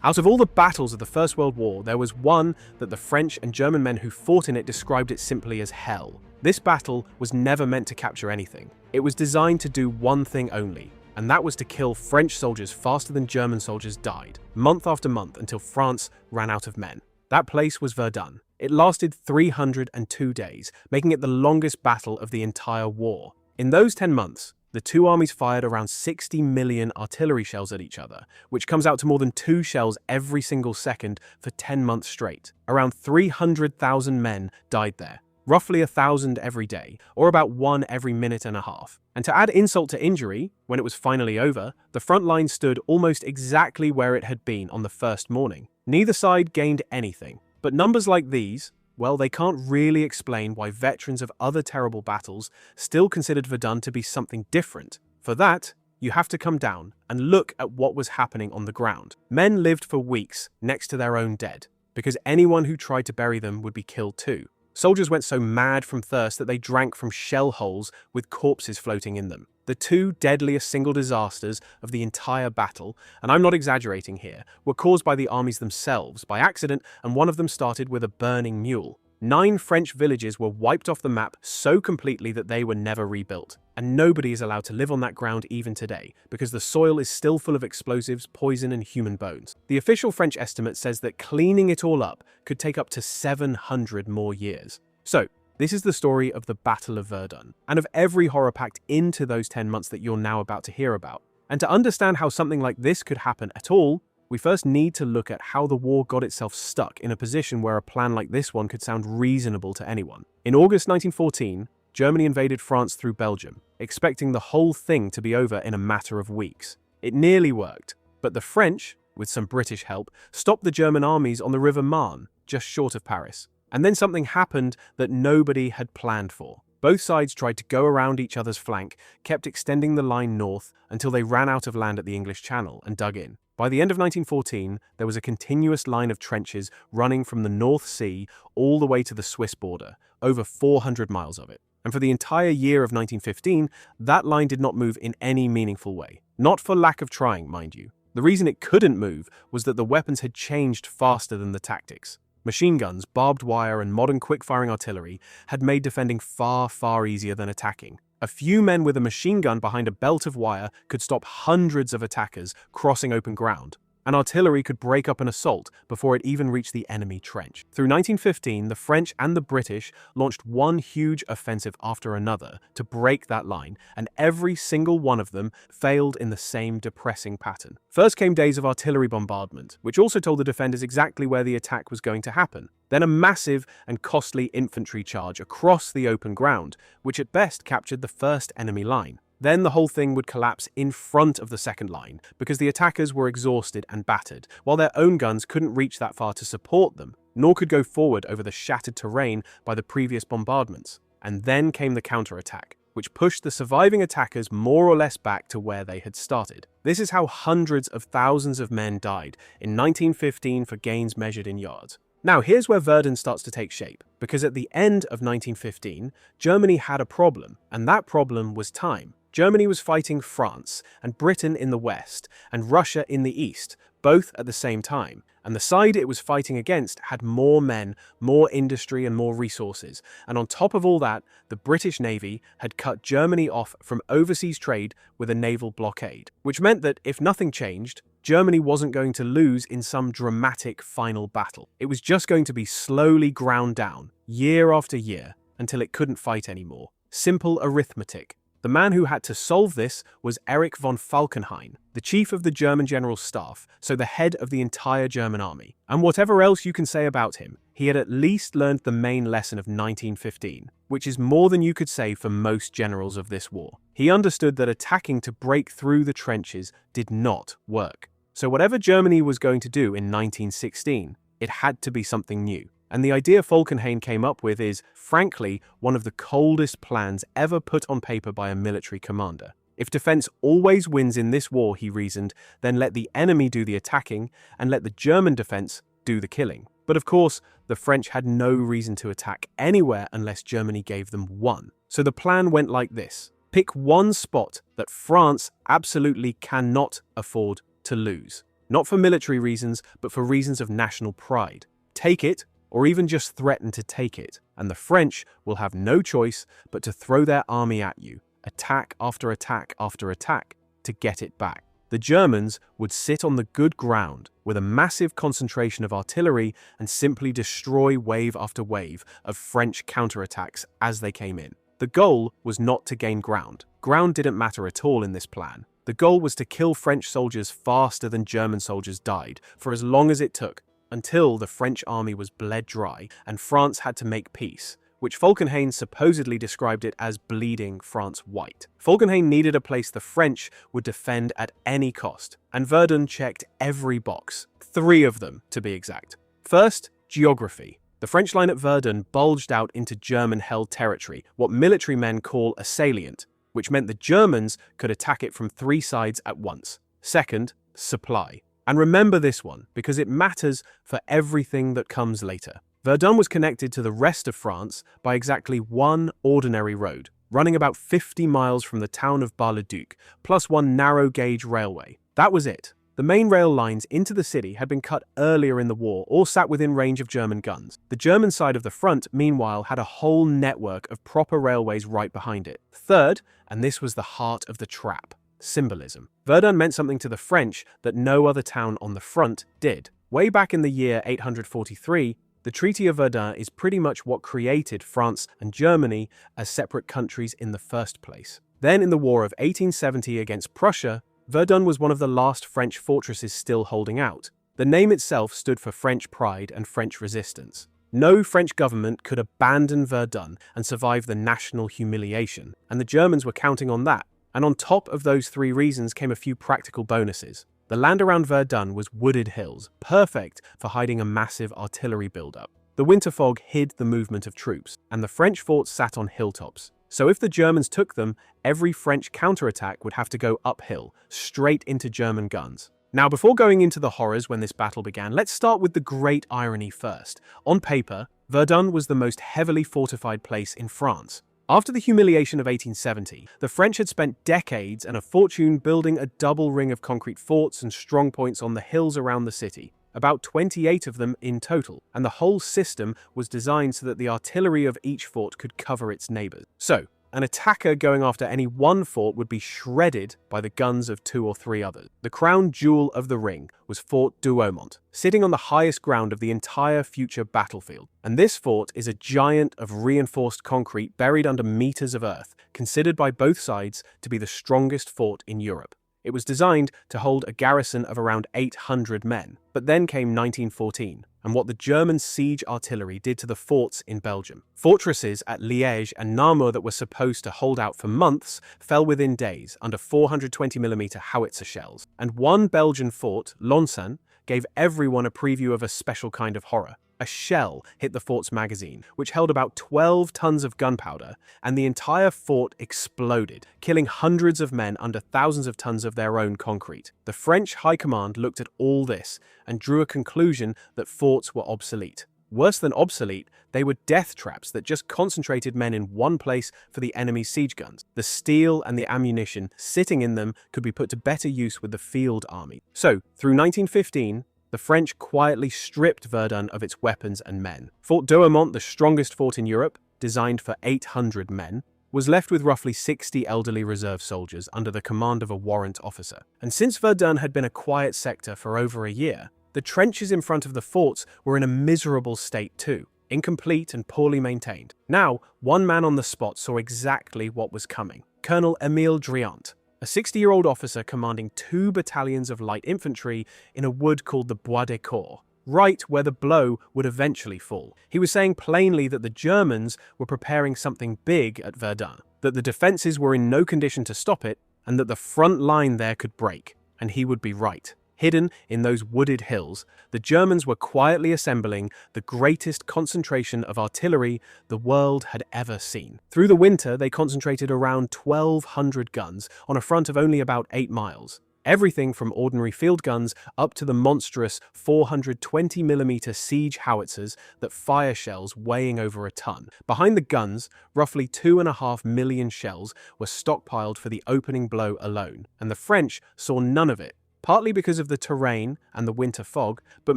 Out of all the battles of the First World War, there was one that the French and German men who fought in it described it simply as hell. This battle was never meant to capture anything. It was designed to do one thing only, and that was to kill French soldiers faster than German soldiers died, month after month until France ran out of men. That place was Verdun. It lasted 302 days, making it the longest battle of the entire war. In those 10 months, the two armies fired around 60 million artillery shells at each other, which comes out to more than 2 shells every single second for 10 months straight. Around 300,000 men died there, roughly 1,000 every day, or about 1 every minute and a half. And to add insult to injury, when it was finally over, the front line stood almost exactly where it had been on the first morning. Neither side gained anything. But numbers like these, well, they can't really explain why veterans of other terrible battles still considered Verdun to be something different. For that, you have to come down and look at what was happening on the ground. Men lived for weeks next to their own dead, because anyone who tried to bury them would be killed too. Soldiers went so mad from thirst that they drank from shell holes with corpses floating in them. The two deadliest single disasters of the entire battle, and I'm not exaggerating here, were caused by the armies themselves, by accident, and one of them started with a burning mule. 9 French villages were wiped off the map so completely that they were never rebuilt, and nobody is allowed to live on that ground even today, because the soil is still full of explosives, poison, and human bones. The official French estimate says that cleaning it all up could take up to 700 more years. So, this is the story of the Battle of Verdun, and of every horror packed into those 10 months that you're now about to hear about. And to understand how something like this could happen at all, we first need to look at how the war got itself stuck in a position where a plan like this one could sound reasonable to anyone. In August 1914, Germany invaded France through Belgium, expecting the whole thing to be over in a matter of weeks. It nearly worked, but the French, with some British help, stopped the German armies on the River Marne, just short of Paris. And then something happened that nobody had planned for. Both sides tried to go around each other's flank, kept extending the line north until they ran out of land at the English Channel and dug in. By the end of 1914, there was a continuous line of trenches running from the North Sea all the way to the Swiss border, over 400 miles of it. And for the entire year of 1915, that line did not move in any meaningful way. Not for lack of trying, mind you. The reason it couldn't move was that the weapons had changed faster than the tactics. Machine guns, barbed wire, and modern quick-firing artillery had made defending far, far easier than attacking. A few men with a machine gun behind a belt of wire could stop hundreds of attackers crossing open ground, and artillery could break up an assault before it even reached the enemy trench. Through 1915, the French and the British launched one huge offensive after another to break that line, and every single one of them failed in the same depressing pattern. First came days of artillery bombardment, which also told the defenders exactly where the attack was going to happen. Then a massive and costly infantry charge across the open ground, which at best captured the first enemy line. Then the whole thing would collapse in front of the second line because the attackers were exhausted and battered, while their own guns couldn't reach that far to support them, nor could go forward over the shattered terrain by the previous bombardments. And then came the counterattack, which pushed the surviving attackers more or less back to where they had started. This is how hundreds of thousands of men died in 1915 for gains measured in yards. Now, here's where Verdun starts to take shape, because at the end of 1915, Germany had a problem, and that problem was time. Germany was fighting France and Britain in the west and Russia in the east, both at the same time. And the side it was fighting against had more men, more industry and more resources. And on top of all that, the British Navy had cut Germany off from overseas trade with a naval blockade, which meant that if nothing changed, Germany wasn't going to lose in some dramatic final battle. It was just going to be slowly ground down, year after year, until it couldn't fight anymore. Simple arithmetic. The man who had to solve this was Erich von Falkenhayn, the chief of the German General Staff, so the head of the entire German army. And whatever else you can say about him, he had at least learned the main lesson of 1915, which is more than you could say for most generals of this war. He understood that attacking to break through the trenches did not work. So whatever Germany was going to do in 1916, it had to be something new. And the idea Falkenhayn came up with is, frankly, one of the coldest plans ever put on paper by a military commander. If defense always wins in this war, he reasoned, then let the enemy do the attacking and let the German defense do the killing. But of course, the French had no reason to attack anywhere unless Germany gave them one. So the plan went like this. Pick one spot that France absolutely cannot afford to lose. not for military reasons, but for reasons of national pride. Take it, or even just threaten to take it, and the French will have no choice but to throw their army at you, attack after attack after attack, to get it back. The Germans would sit on the good ground with a massive concentration of artillery and simply destroy wave after wave of French counterattacks as they came in. The goal was not to gain ground. Ground didn't matter at all in this plan. The goal was to kill French soldiers faster than German soldiers died, for as long as it took, until the French army was bled dry and France had to make peace, which Falkenhayn supposedly described it as bleeding France white. Falkenhayn needed a place the French would defend at any cost, and Verdun checked every box, 3 of them to be exact. First, geography. The French line at Verdun bulged out into German-held territory, what military men call a salient, which meant the Germans could attack it from 3 sides at once. Second, supply. And remember this one, because it matters for everything that comes later. Verdun was connected to the rest of France by exactly one ordinary road, running about 50 miles from the town of Bar-le-Duc, plus one narrow-gauge railway. That was it. The main rail lines into the city had been cut earlier in the war, all sat within range of German guns. The German side of the front, meanwhile, had a whole network of proper railways right behind it. Third, and this was the heart of the trap, symbolism. Verdun meant something to the French that no other town on the front did. Way back in the year 843, the Treaty of Verdun is pretty much what created France and Germany as separate countries in the first place. Then in the War of 1870 against Prussia, Verdun was one of the last French fortresses still holding out. The name itself stood for French pride and French resistance. No French government could abandon Verdun and survive the national humiliation, and the Germans were counting on that. And on top of those 3 reasons came a few practical bonuses. The land around Verdun was wooded hills, perfect for hiding a massive artillery buildup. The winter fog hid the movement of troops, and the French forts sat on hilltops. So if the Germans took them, every French counterattack would have to go uphill, straight into German guns. Now, before going into the horrors when this battle began, let's start with the great irony first. On paper, Verdun was the most heavily fortified place in France. After the humiliation of 1870, the French had spent decades and a fortune building a double ring of concrete forts and strongpoints on the hills around the city, about 28 of them in total, and the whole system was designed so that the artillery of each fort could cover its neighbors. So, an attacker going after any one fort would be shredded by the guns of 2 or 3 others. The crown jewel of the ring was Fort Douaumont, sitting on the highest ground of the entire future battlefield. And this fort is a giant of reinforced concrete buried under meters of earth, considered by both sides to be the strongest fort in Europe. It was designed to hold a garrison of around 800 men. But then came 1914, and what the German siege artillery did to the forts in Belgium. Fortresses at Liège and Namur that were supposed to hold out for months fell within days under 420mm howitzer shells. And one Belgian fort, Lonsan, gave everyone a preview of a special kind of horror. A shell hit the fort's magazine, which held about 12 tons of gunpowder, and the entire fort exploded, killing hundreds of men under thousands of tons of their own concrete. The French High Command looked at all this and drew a conclusion that forts were obsolete. Worse than obsolete, they were death traps that just concentrated men in one place for the enemy's siege guns. The steel and the ammunition sitting in them could be put to better use with the field army. So, through 1915, the French quietly stripped Verdun of its weapons and men. Fort Douaumont, the strongest fort in Europe, designed for 800 men, was left with roughly 60 elderly reserve soldiers under the command of a warrant officer. And since Verdun had been a quiet sector for over a year, the trenches in front of the forts were in a miserable state too, incomplete and poorly maintained. Now, one man on the spot saw exactly what was coming. Colonel Émile Driant, a 60-year-old officer commanding 2 battalions of light infantry in a wood called the Bois des Cours, right where the blow would eventually fall. He was saying plainly that the Germans were preparing something big at Verdun, that the defenses were in no condition to stop it, and that the front line there could break, and he would be right. Hidden in those wooded hills, the Germans were quietly assembling the greatest concentration of artillery the world had ever seen. Through the winter, they concentrated around 1,200 guns on a front of only about 8 miles. Everything from ordinary field guns up to the monstrous 420mm siege howitzers that fire shells weighing over a ton. Behind the guns, roughly 2.5 million shells were stockpiled for the opening blow alone, and the French saw none of it. partly because of the terrain and the winter fog, but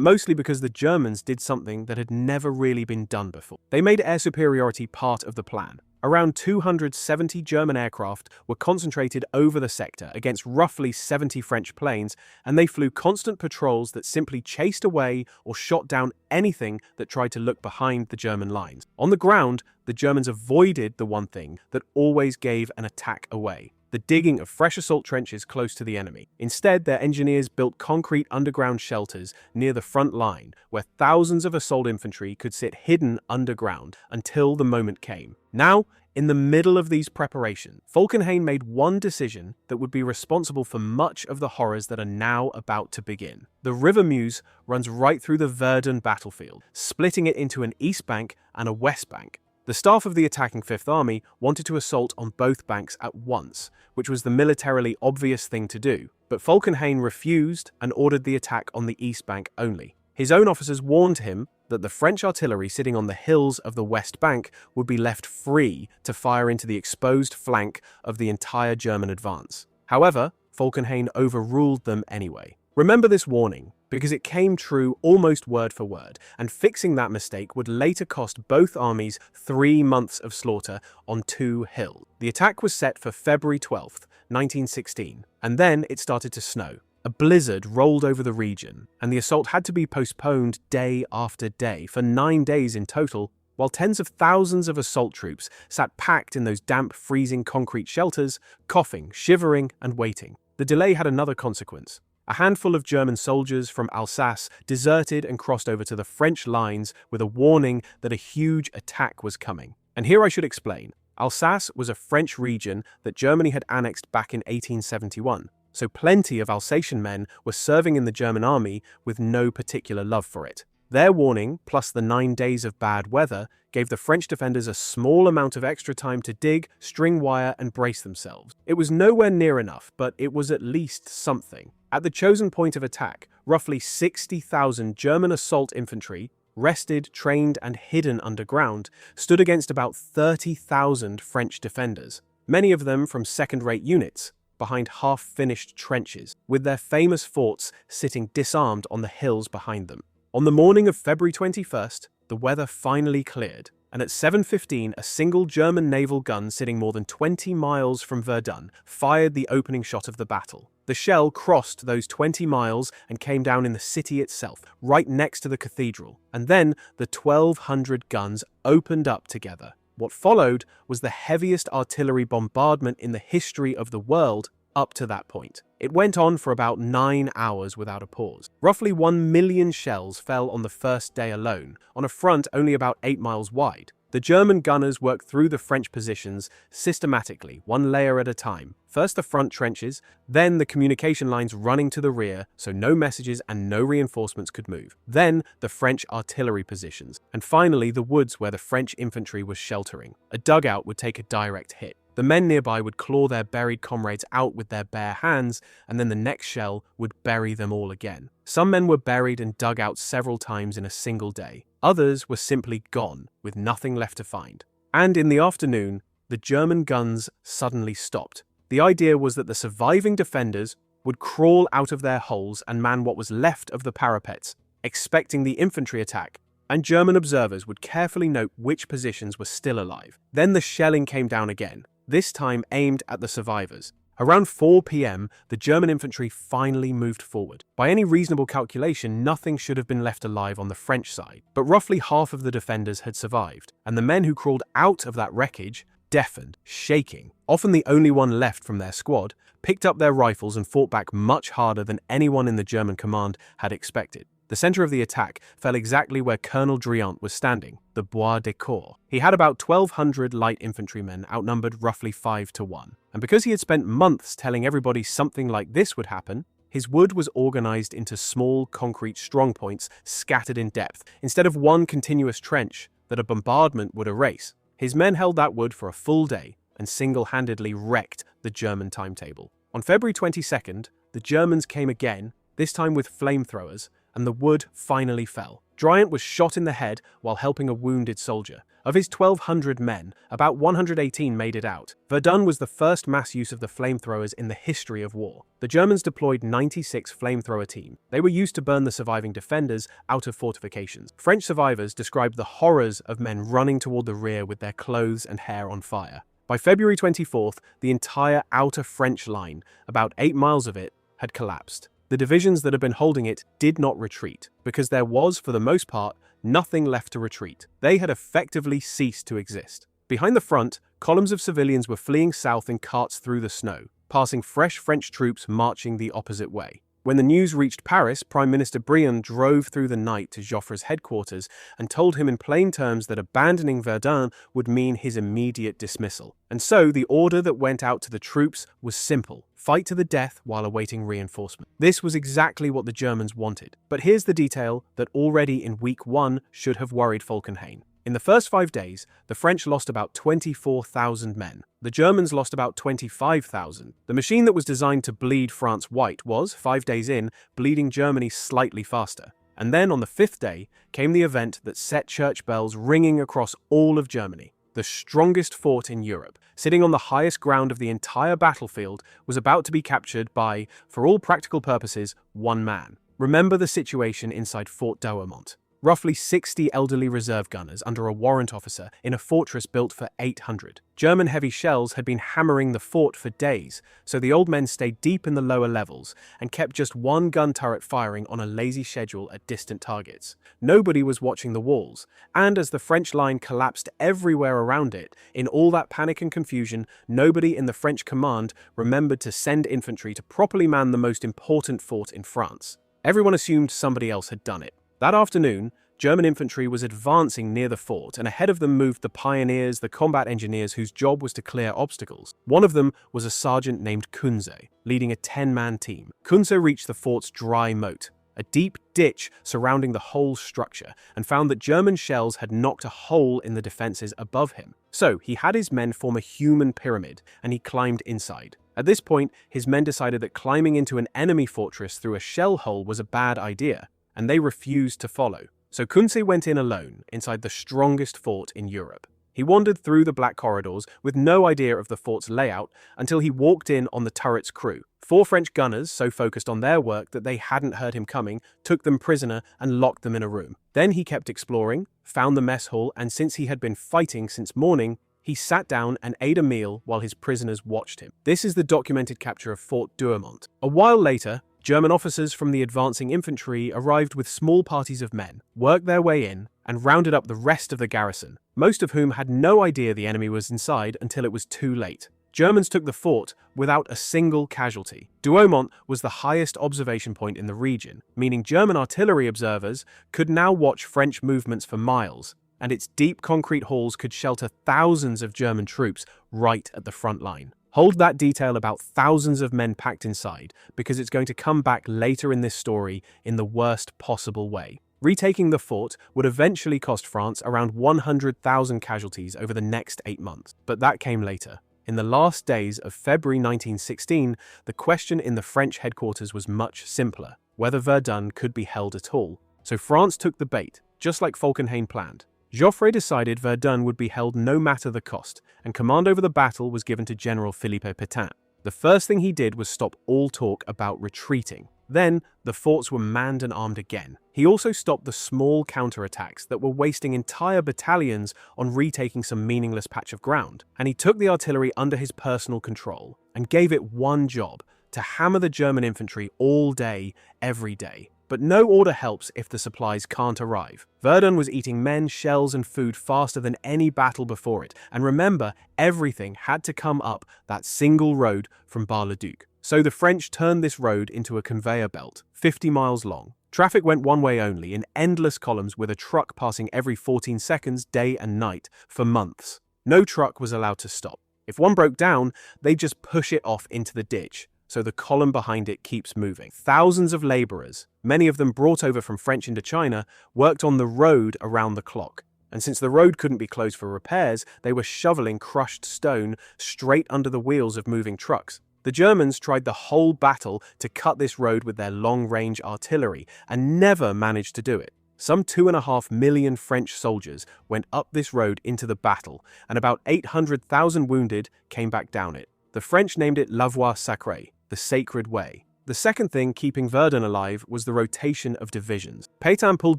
mostly because the Germans did something that had never really been done before. They made air superiority part of the plan. Around 270 German aircraft were concentrated over the sector against roughly 70 French planes, and they flew constant patrols that simply chased away or shot down anything that tried to look behind the German lines. On the ground, the Germans avoided the one thing that always gave an attack away: the digging of fresh assault trenches close to the enemy. Instead, their engineers built concrete underground shelters near the front line, where thousands of assault infantry could sit hidden underground until the moment came. Now, in the middle of these preparations, Falkenhayn made one decision that would be responsible for much of the horrors that are now about to begin. The River Meuse runs right through the Verdun battlefield, splitting it into an east bank and a west bank. The staff of the attacking Fifth Army wanted to assault on both banks at once, which was the militarily obvious thing to do, but Falkenhayn refused and ordered the attack on the east bank only. His own officers warned him that the French artillery sitting on the hills of the west bank would be left free to fire into the exposed flank of the entire German advance. However, Falkenhayn overruled them anyway. Remember this warning, because it came true almost word for word, and fixing that mistake would later cost both armies 3 months of slaughter on 2 hills. The attack was set for February 12th, 1916, and then it started to snow. A blizzard rolled over the region, and the assault had to be postponed day after day for 9 days in total, while tens of thousands of assault troops sat packed in those damp, freezing concrete shelters, coughing, shivering, and waiting. The delay had another consequence. A handful of German soldiers from Alsace deserted and crossed over to the French lines with a warning that a huge attack was coming. And here I should explain. Alsace was a French region that Germany had annexed back in 1871. So plenty of Alsatian men were serving in the German army with no particular love for it. Their warning, plus the 9 days of bad weather, gave the French defenders a small amount of extra time to dig, string wire, and brace themselves. It was nowhere near enough, but it was at least something. At the chosen point of attack, roughly 60,000 German assault infantry, rested, trained, and hidden underground, stood against about 30,000 French defenders, many of them from second-rate units, behind half-finished trenches, with their famous forts sitting disarmed on the hills behind them. On the morning of February 21st, the weather finally cleared, and at 7:15 a single German naval gun sitting more than 20 miles from Verdun fired the opening shot of the battle. The shell crossed those 20 miles and came down in the city itself, right next to the cathedral, and then the 1,200 guns opened up together. What followed was the heaviest artillery bombardment in the history of the world up to that point. It went on for about 9 hours without a pause. Roughly 1 million shells fell on the first day alone, on a front only about 8 miles wide. The German gunners worked through the French positions systematically, one layer at a time. First the front trenches, then the communication lines running to the rear so no messages and no reinforcements could move. Then the French artillery positions, and finally the woods where the French infantry was sheltering. A dugout would take a direct hit. The men nearby would claw their buried comrades out with their bare hands, and then the next shell would bury them all again. Some men were buried and dug out several times in a single day. Others were simply gone, with nothing left to find. And in the afternoon, the German guns suddenly stopped. The idea was that the surviving defenders would crawl out of their holes and man what was left of the parapets, expecting the infantry attack, and German observers would carefully note which positions were still alive. Then the shelling came down again, this time aimed at the survivors. Around 4 p.m., the German infantry finally moved forward. By any reasonable calculation, nothing should have been left alive on the French side, but roughly half of the defenders had survived, and the men who crawled out of that wreckage, deafened, shaking, often the only one left from their squad, picked up their rifles and fought back much harder than anyone in the German command had expected. The center of the attack fell exactly where Colonel Driant was standing, the Bois de Cour. He had about 1,200 light infantrymen outnumbered roughly 5-1. And because he had spent months telling everybody something like this would happen, his wood was organized into small concrete strongpoints scattered in depth, instead of one continuous trench that a bombardment would erase. His men held that wood for a full day and single-handedly wrecked the German timetable. On February 22nd, the Germans came again, this time with flamethrowers, and the wood finally fell. Dryant was shot in the head while helping a wounded soldier. Of his 1,200 men, about 118 made it out. Verdun was the first mass use of the flamethrowers in the history of war. The Germans deployed 96 flamethrower teams. They were used to burn the surviving defenders out of fortifications. French survivors described the horrors of men running toward the rear with their clothes and hair on fire. By February 24th, the entire outer French line, about 8 miles of it, had collapsed. The divisions that had been holding it did not retreat, because there was, for the most part, nothing left to retreat. They had effectively ceased to exist. Behind the front, columns of civilians were fleeing south in carts through the snow, passing fresh French troops marching the opposite way. When the news reached Paris, Prime Minister Briand drove through the night to Joffre's headquarters and told him in plain terms that abandoning Verdun would mean his immediate dismissal. And so the order that went out to the troops was simple: fight to the death while awaiting reinforcement. This was exactly what the Germans wanted. But here's the detail that already in week 1 should have worried Falkenhayn. In the first 5 days, the French lost about 24,000 men. The Germans lost about 25,000. The machine that was designed to bleed France white was, 5 days in, bleeding Germany slightly faster. And then on the 5th day came the event that set church bells ringing across all of Germany. The strongest fort in Europe, sitting on the highest ground of the entire battlefield, was about to be captured by, for all practical purposes, one man. Remember the situation inside Fort Douaumont. Roughly 60 elderly reserve gunners under a warrant officer in a fortress built for 800. German heavy shells had been hammering the fort for days, so the old men stayed deep in the lower levels and kept just one gun turret firing on a lazy schedule at distant targets. Nobody was watching the walls, and as the French line collapsed everywhere around it, in all that panic and confusion, nobody in the French command remembered to send infantry to properly man the most important fort in France. Everyone assumed somebody else had done it. That afternoon, German infantry was advancing near the fort, and ahead of them moved the pioneers, the combat engineers whose job was to clear obstacles. One of them was a sergeant named Kunze, leading a 10-man team. Kunze reached the fort's dry moat, a deep ditch surrounding the whole structure, and found that German shells had knocked a hole in the defenses above him. So he had his men form a human pyramid, and he climbed inside. At this point, his men decided that climbing into an enemy fortress through a shell hole was a bad idea, and they refused to follow. So Kunze went in alone inside the strongest fort in Europe. He wandered through the black corridors with no idea of the fort's layout until he walked in on the turret's crew. 4 French gunners, so focused on their work that they hadn't heard him coming, took them prisoner and locked them in a room. Then he kept exploring, found the mess hall, and since he had been fighting since morning, he sat down and ate a meal while his prisoners watched him. This is the documented capture of Fort Douaumont. A while later, German officers from the advancing infantry arrived with small parties of men, worked their way in, and rounded up the rest of the garrison, most of whom had no idea the enemy was inside until it was too late. Germans took the fort without a single casualty. Douaumont was the highest observation point in the region, meaning German artillery observers could now watch French movements for miles, and its deep concrete halls could shelter thousands of German troops right at the front line. Hold that detail about thousands of men packed inside, because it's going to come back later in this story in the worst possible way. Retaking the fort would eventually cost France around 100,000 casualties over the next 8 months, but that came later. In the last days of February 1916, the question in the French headquarters was much simpler: whether Verdun could be held at all. So France took the bait, just like Falkenhayn planned. Joffre decided Verdun would be held no matter the cost, and command over the battle was given to General Philippe Pétain. The first thing he did was stop all talk about retreating. Then, the forts were manned and armed again. He also stopped the small counterattacks that were wasting entire battalions on retaking some meaningless patch of ground. And he took the artillery under his personal control and gave it one job: to hammer the German infantry all day, every day. But no order helps if the supplies can't arrive. Verdun was eating men, shells, and food faster than any battle before it. And remember, everything had to come up that single road from Bar-le-Duc. So the French turned this road into a conveyor belt, 50 miles long. Traffic went one way only, in endless columns with a truck passing every 14 seconds, day and night, for months. No truck was allowed to stop. If one broke down, they'd just push it off into the ditch, so the column behind it keeps moving. Thousands of laborers, many of them brought over from French Indochina, worked on the road around the clock. And since the road couldn't be closed for repairs, they were shoveling crushed stone straight under the wheels of moving trucks. The Germans tried the whole battle to cut this road with their long-range artillery and never managed to do it. Some 2.5 million French soldiers went up this road into the battle, and about 800,000 wounded came back down it. The French named it La Voie Sacrée, the Sacred Way. The second thing keeping Verdun alive was the rotation of divisions. Pétain pulled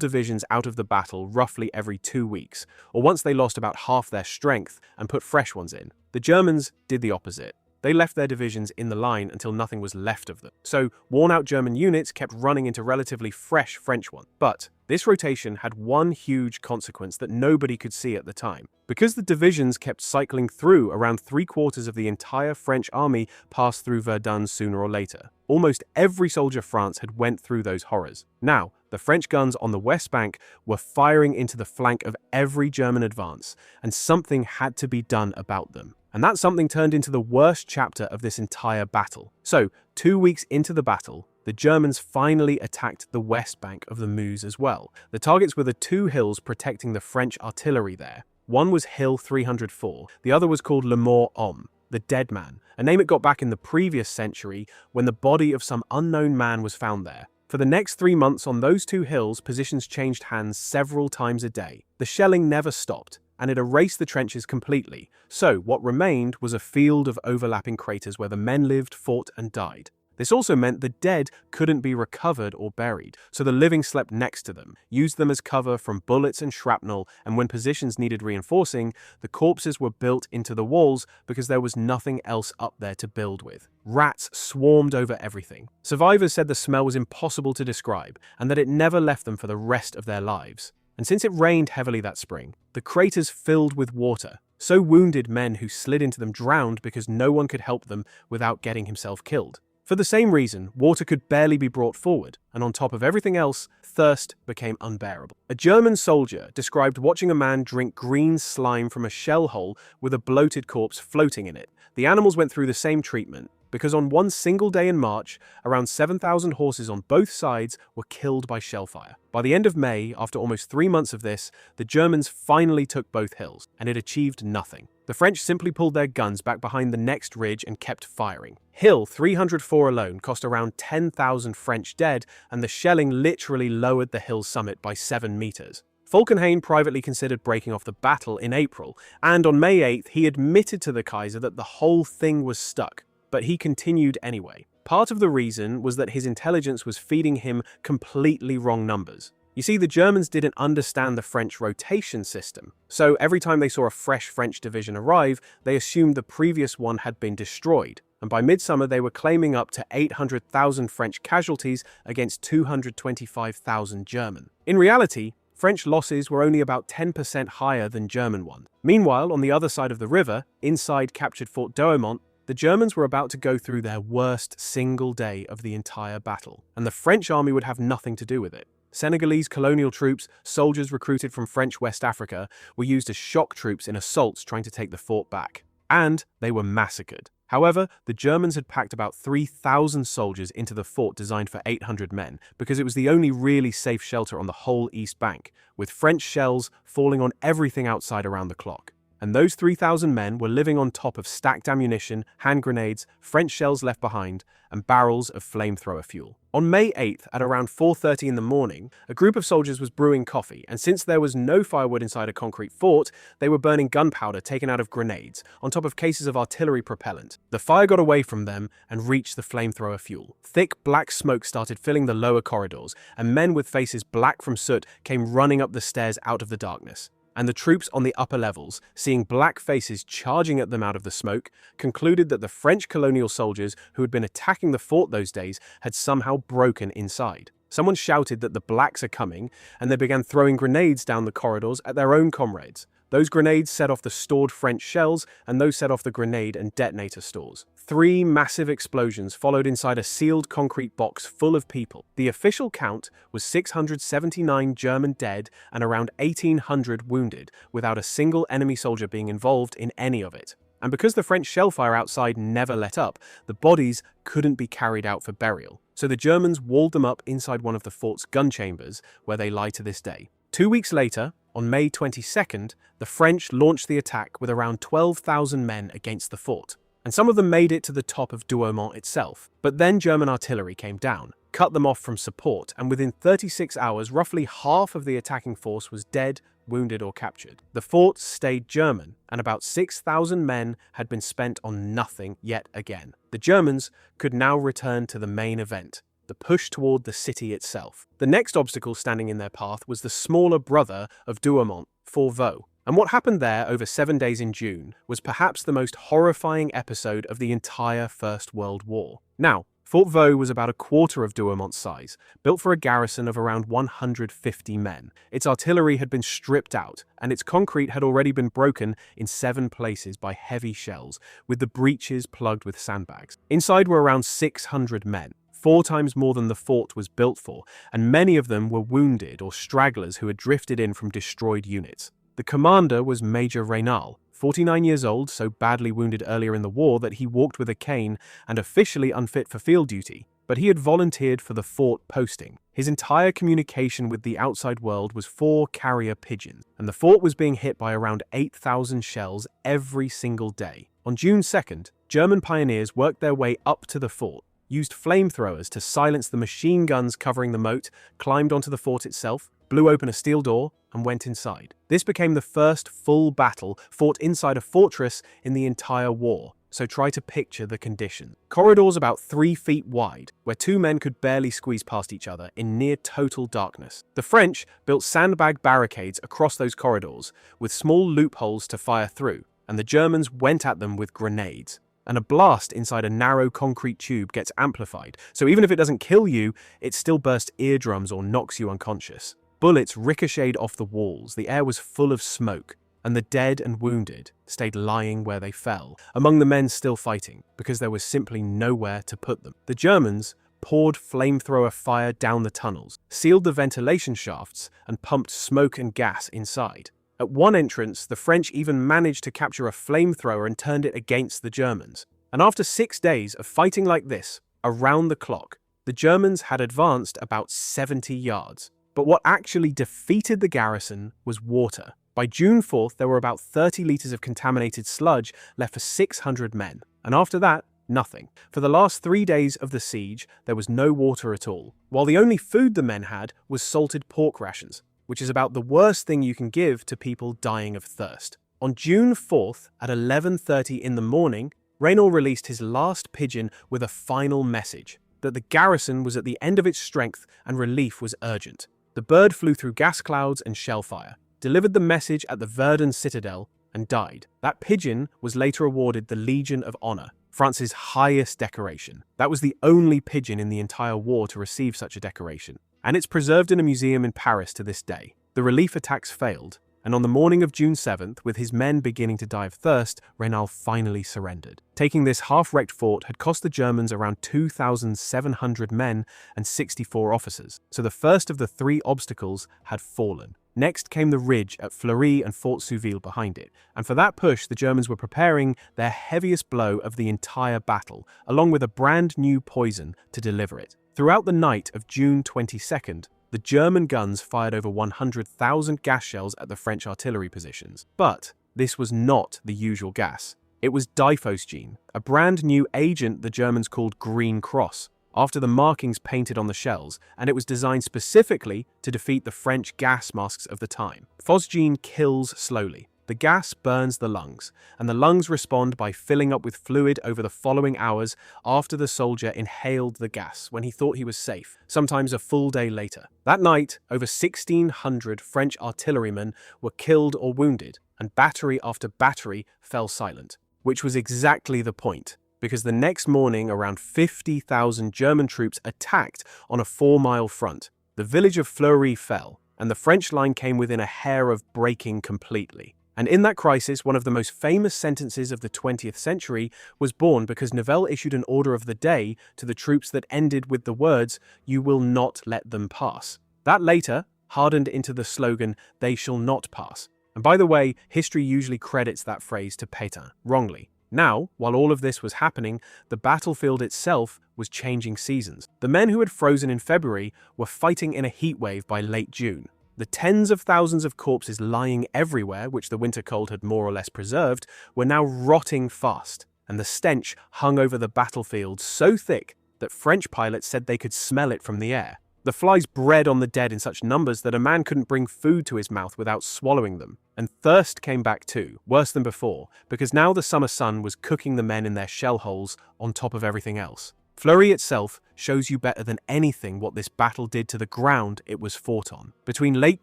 divisions out of the battle roughly every 2 weeks, or once they lost about half their strength and put fresh ones in. The Germans did the opposite. They left their divisions in the line until nothing was left of them. So, worn-out German units kept running into relatively fresh French ones. But this rotation had one huge consequence that nobody could see at the time. Because the divisions kept cycling through, around 3/4 of the entire French army passed through Verdun sooner or later. Almost every soldier France had went through those horrors. Now, the French guns on the west bank were firing into the flank of every German advance, and something had to be done about them. And that something turned into the worst chapter of this entire battle. So, 2 weeks into the battle, the Germans finally attacked the west bank of the Meuse as well. The targets were the 2 hills protecting the French artillery there. One was Hill 304, the other was called Le Mort Homme, the dead man, a name it got back in the previous century when the body of some unknown man was found there. For the next 3 months on those 2 hills, positions changed hands several times a day. The shelling never stopped, and it erased the trenches completely. So what remained was a field of overlapping craters where the men lived, fought, and died. This also meant the dead couldn't be recovered or buried, so the living slept next to them, used them as cover from bullets and shrapnel, and when positions needed reinforcing, the corpses were built into the walls because there was nothing else up there to build with. Rats swarmed over everything. Survivors said the smell was impossible to describe, and that it never left them for the rest of their lives. And since it rained heavily that spring, the craters filled with water. So wounded men who slid into them drowned because no one could help them without getting himself killed. For the same reason, water could barely be brought forward, and on top of everything else, thirst became unbearable. A German soldier described watching a man drink green slime from a shell hole with a bloated corpse floating in it. The animals went through the same treatment, because on one single day in March, around 7,000 horses on both sides were killed by shellfire. By the end of May, after almost 3 months of this, the Germans finally took both hills, and it achieved nothing. The French simply pulled their guns back behind the next ridge and kept firing. Hill 304 alone cost around 10,000 French dead, and the shelling literally lowered the hill's summit by 7 meters. Falkenhayn privately considered breaking off the battle in April, and on May 8th he admitted to the Kaiser that the whole thing was stuck. But he continued anyway. Part of the reason was that his intelligence was feeding him completely wrong numbers. You see, the Germans didn't understand the French rotation system, so every time they saw a fresh French division arrive, they assumed the previous one had been destroyed, and by midsummer they were claiming up to 800,000 French casualties against 225,000 German. In reality, French losses were only about 10% higher than German ones. Meanwhile, on the other side of the river, inside captured Fort Douaumont, the Germans were about to go through their worst single day of the entire battle, and the French army would have nothing to do with it. Senegalese colonial troops, soldiers recruited from French West Africa, were used as shock troops in assaults trying to take the fort back. And they were massacred. However, the Germans had packed about 3,000 soldiers into the fort designed for 800 men, because it was the only really safe shelter on the whole east bank, with French shells falling on everything outside around the clock. And those 3,000 men were living on top of stacked ammunition, hand grenades, French shells left behind, and barrels of flamethrower fuel. On May 8th, at around 4:30 in the morning, a group of soldiers was brewing coffee, and since there was no firewood inside a concrete fort, they were burning gunpowder taken out of grenades, on top of cases of artillery propellant. The fire got away from them and reached the flamethrower fuel. Thick black smoke started filling the lower corridors, and men with faces black from soot came running up the stairs out of the darkness. And the troops on the upper levels, seeing black faces charging at them out of the smoke, concluded that the French colonial soldiers who had been attacking the fort those days had somehow broken inside. Someone shouted that the blacks are coming, and they began throwing grenades down the corridors at their own comrades. Those grenades set off the stored French shells, and those set off the grenade and detonator stores. 3 massive explosions followed inside a sealed concrete box full of people. The official count was 679 German dead and around 1,800 wounded, without a single enemy soldier being involved in any of it. And because the French shellfire outside never let up, the bodies couldn't be carried out for burial. So the Germans walled them up inside one of the fort's gun chambers, where they lie to this day. 2 weeks later, on May 22nd, the French launched the attack with around 12,000 men against the fort. and some of them made it to the top of Douaumont itself. But then German artillery came down, cut them off from support, and within 36 hours, roughly half of the attacking force was dead, wounded, or captured. The fort stayed German, and about 6,000 men had been spent on nothing yet again. The Germans could now return to the main event, the push toward the city itself. The next obstacle standing in their path was the smaller brother of Douaumont, Fort Vaux. And what happened there over 7 days in June was perhaps the most horrifying episode of the entire First World War. Now, Fort Vaux was about a quarter of Douaumont's size, built for a garrison of around 150 men. Its artillery had been stripped out, and its concrete had already been broken in 7 places by heavy shells, with the breaches plugged with sandbags. Inside were around 600 men, 4 times more than the fort was built for, and many of them were wounded or stragglers who had drifted in from destroyed units. The commander was Major Raynal, 49 years old, so badly wounded earlier in the war that he walked with a cane and officially unfit for field duty, but he had volunteered for the fort posting. His entire communication with the outside world was 4 carrier pigeons, and the fort was being hit by around 8,000 shells every single day. On June 2nd, German pioneers worked their way up to the fort, used flamethrowers to silence the machine guns covering the moat, climbed onto the fort itself, blew open a steel door, and went inside. This became the first full battle fought inside a fortress in the entire war, so try to picture the conditions. Corridors about 3 feet wide, where 2 men could barely squeeze past each other in near total darkness. The French built sandbag barricades across those corridors, with small loopholes to fire through, and the Germans went at them with grenades. And a blast inside a narrow concrete tube gets amplified, so even if it doesn't kill you, it still bursts eardrums or knocks you unconscious. Bullets ricocheted off the walls, the air was full of smoke, and the dead and wounded stayed lying where they fell, among the men still fighting, because there was simply nowhere to put them. The Germans poured flamethrower fire down the tunnels, sealed the ventilation shafts, and pumped smoke and gas inside. At one entrance, the French even managed to capture a flamethrower and turned it against the Germans. And after 6 days of fighting like this, around the clock, the Germans had advanced about 70 yards. But what actually defeated the garrison was water. By June 4th, there were about 30 litres of contaminated sludge left for 600 men. And after that, nothing. For the last 3 days of the siege, there was no water at all, while the only food the men had was salted pork rations, which is about the worst thing you can give to people dying of thirst. On June 4th, at 11:30 in the morning, Raynal released his last pigeon with a final message, that the garrison was at the end of its strength and relief was urgent. The bird flew through gas clouds and shellfire, delivered the message at the Verdun citadel, and died. That pigeon was later awarded the Legion of Honor, France's highest decoration. That was the only pigeon in the entire war to receive such a decoration, and it's preserved in a museum in Paris to this day. The relief attacks failed, and on the morning of June 7th, with his men beginning to die of thirst, Raynal finally surrendered. Taking this half-wrecked fort had cost the Germans around 2,700 men and 64 officers, so the first of the 3 obstacles had fallen. Next came the ridge at Fleury and Fort Souville behind it, and for that push the Germans were preparing their heaviest blow of the entire battle, along with a brand new poison to deliver it. Throughout the night of June 22nd, the German guns fired over 100,000 gas shells at the French artillery positions. But this was not the usual gas. It was diphosgene, a brand new agent the Germans called Green Cross, after the markings painted on the shells, and it was designed specifically to defeat the French gas masks of the time. Phosgene kills slowly. The gas burns the lungs, and the lungs respond by filling up with fluid over the following hours after the soldier inhaled the gas when he thought he was safe, sometimes a full day later. That night, over 1,600 French artillerymen were killed or wounded, and battery after battery fell silent, which was exactly the point, because the next morning around 50,000 German troops attacked on a 4-mile front. The village of Fleury fell, and the French line came within a hair of breaking completely. And in that crisis, one of the most famous sentences of the 20th century was born because Nivelle issued an order of the day to the troops that ended with the words, "You will not let them pass." That later hardened into the slogan, "They shall not pass." And by the way, history usually credits that phrase to Pétain, wrongly. Now, while all of this was happening, the battlefield itself was changing seasons. The men who had frozen in February were fighting in a heatwave by late June. The tens of thousands of corpses lying everywhere, which the winter cold had more or less preserved, were now rotting fast, and the stench hung over the battlefield so thick that French pilots said they could smell it from the air. The flies bred on the dead in such numbers that a man couldn't bring food to his mouth without swallowing them. And thirst came back too, worse than before, because now the summer sun was cooking the men in their shell holes on top of everything else. Fleury itself shows you better than anything what this battle did to the ground it was fought on. Between late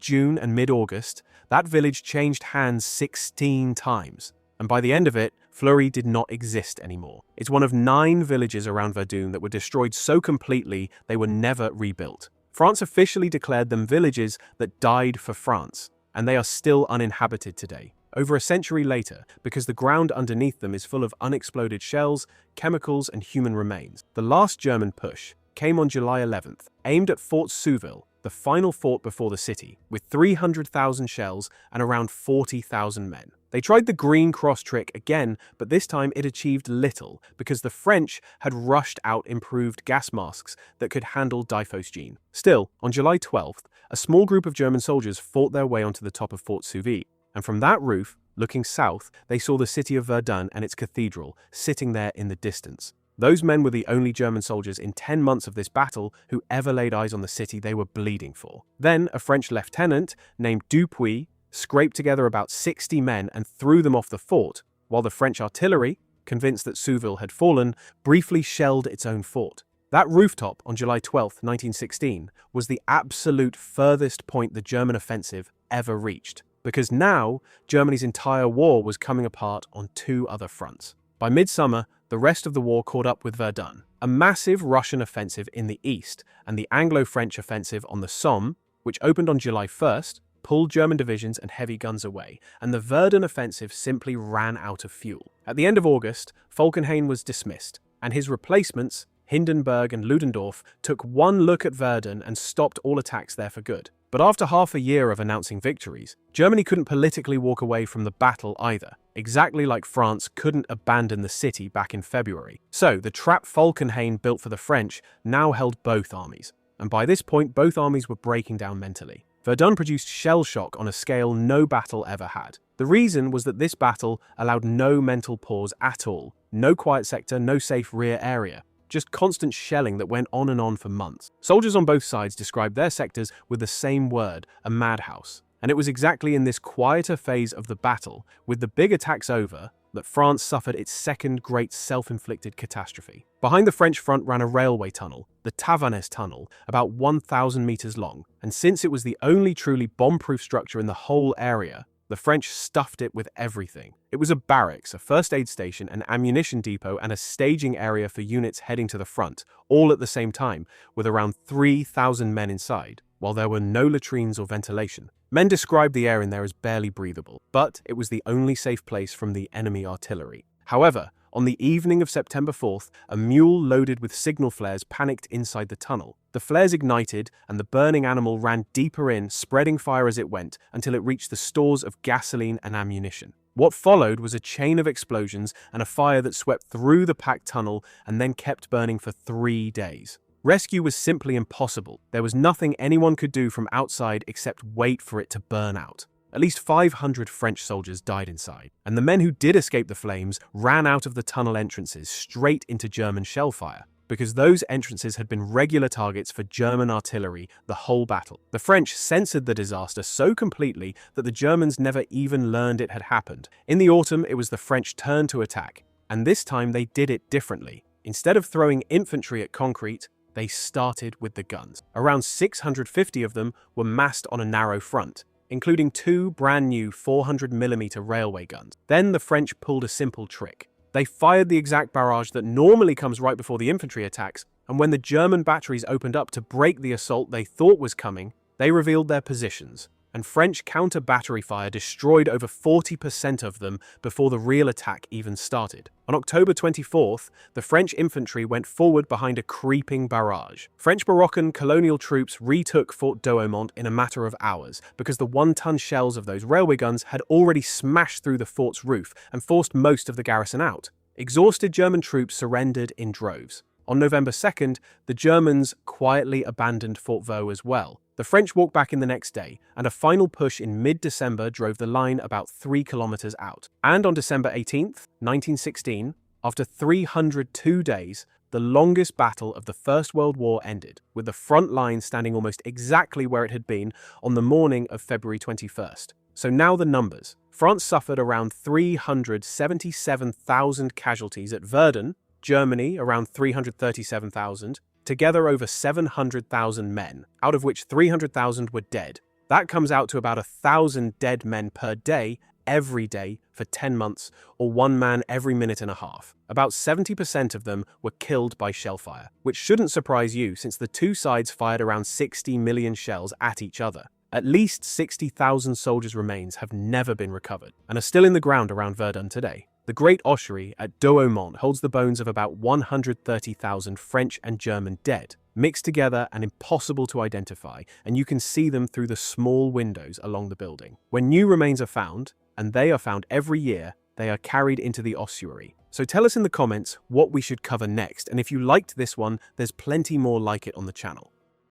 June and mid-August, that village changed hands 16 times. And by the end of it, Fleury did not exist anymore. It's one of 9 villages around Verdun that were destroyed so completely they were never rebuilt. France officially declared them villages that died for France, and they are still uninhabited today, over a century later, because the ground underneath them is full of unexploded shells, chemicals, and human remains. The last German push came on July 11th, aimed at Fort Souville, the final fort before the city, with 300,000 shells and around 40,000 men. They tried the Green Cross trick again, but this time it achieved little because the French had rushed out improved gas masks that could handle diphosgene. Still, on July 12th, a small group of German soldiers fought their way onto the top of Fort Souville, and from that roof, looking south, they saw the city of Verdun and its cathedral sitting there in the distance. Those men were the only German soldiers in 10 months of this battle who ever laid eyes on the city they were bleeding for. Then, a French lieutenant named Dupuy scraped together about 60 men and threw them off the fort, while the French artillery, convinced that Souville had fallen, briefly shelled its own fort. That rooftop on July 12, 1916, was the absolute furthest point the German offensive ever reached, because now Germany's entire war was coming apart on 2 other fronts. By midsummer, the rest of the war caught up with Verdun. A massive Russian offensive in the east and the Anglo-French offensive on the Somme, which opened on July 1st, pulled German divisions and heavy guns away, and the Verdun offensive simply ran out of fuel. At the end of August, Falkenhayn was dismissed, and his replacements, Hindenburg and Ludendorff, took one look at Verdun and stopped all attacks there for good. But after half a year of announcing victories, Germany couldn't politically walk away from the battle either, exactly like France couldn't abandon the city back in February. So, the trap Falkenhayn built for the French now held both armies, and by this point both armies were breaking down mentally. Verdun produced shell shock on a scale no battle ever had. The reason was that this battle allowed no mental pause at all, no quiet sector, no safe rear area. Just constant shelling that went on and on for months. Soldiers on both sides described their sectors with the same word, a madhouse. And it was exactly in this quieter phase of the battle, with the big attacks over, that France suffered its second great self-inflicted catastrophe. Behind the French front ran a railway tunnel, the Tavannes Tunnel, about 1,000 meters long, and since it was the only truly bomb-proof structure in the whole area, the French stuffed it with everything. It was a barracks, a first aid station, an ammunition depot, and a staging area for units heading to the front, all at the same time, with around 3,000 men inside, while there were no latrines or ventilation. Men described the air in there as barely breathable, but it was the only safe place from the enemy artillery. However, on the evening of September 4th, a mule loaded with signal flares panicked inside the tunnel. The flares ignited, and the burning animal ran deeper in, spreading fire as it went, until it reached the stores of gasoline and ammunition. What followed was a chain of explosions and a fire that swept through the packed tunnel and then kept burning for 3 days. Rescue was simply impossible. There was nothing anyone could do from outside except wait for it to burn out. At least 500 French soldiers died inside, and the men who did escape the flames ran out of the tunnel entrances straight into German shell fire, because those entrances had been regular targets for German artillery the whole battle. The French censored the disaster so completely that the Germans never even learned it had happened. In the autumn, it was the French turn to attack, and this time they did it differently. Instead of throwing infantry at concrete, they started with the guns. Around 650 of them were massed on a narrow front, including 2 brand new 400mm railway guns. Then the French pulled a simple trick. They fired the exact barrage that normally comes right before the infantry attacks, and when the German batteries opened up to break the assault they thought was coming, they revealed their positions, and French counter-battery fire destroyed over 40% of them before the real attack even started. On October 24th, the French infantry went forward behind a creeping barrage. French Moroccan colonial troops retook Fort Douaumont in a matter of hours because the 1-ton shells of those railway guns had already smashed through the fort's roof and forced most of the garrison out. Exhausted German troops surrendered in droves. On November 2nd, the Germans quietly abandoned Fort Vaux as well. The French walked back in the next day, and a final push in mid-December drove the line about 3 kilometers out. And on December 18th, 1916, After 302 days, the longest battle of the First World War ended, with the front line standing almost exactly where it had been on the morning of February 21st. So now the numbers. France suffered around 377,000 casualties at Verdun, Germany around 337,000, together over 700,000 men, out of which 300,000 were dead. That comes out to about 1,000 dead men per day, every day, for 10 months, or one man every minute and a half. About 70% of them were killed by shellfire, which shouldn't surprise you since the two sides fired around 60 million shells at each other. At least 60,000 soldiers' remains have never been recovered, and are still in the ground around Verdun today. The Great Ossuary at Douaumont holds the bones of about 130,000 French and German dead, mixed together and impossible to identify, and you can see them through the small windows along the building. When new remains are found, and they are found every year, they are carried into the ossuary. So tell us in the comments what we should cover next, and if you liked this one, there's plenty more like it on the channel.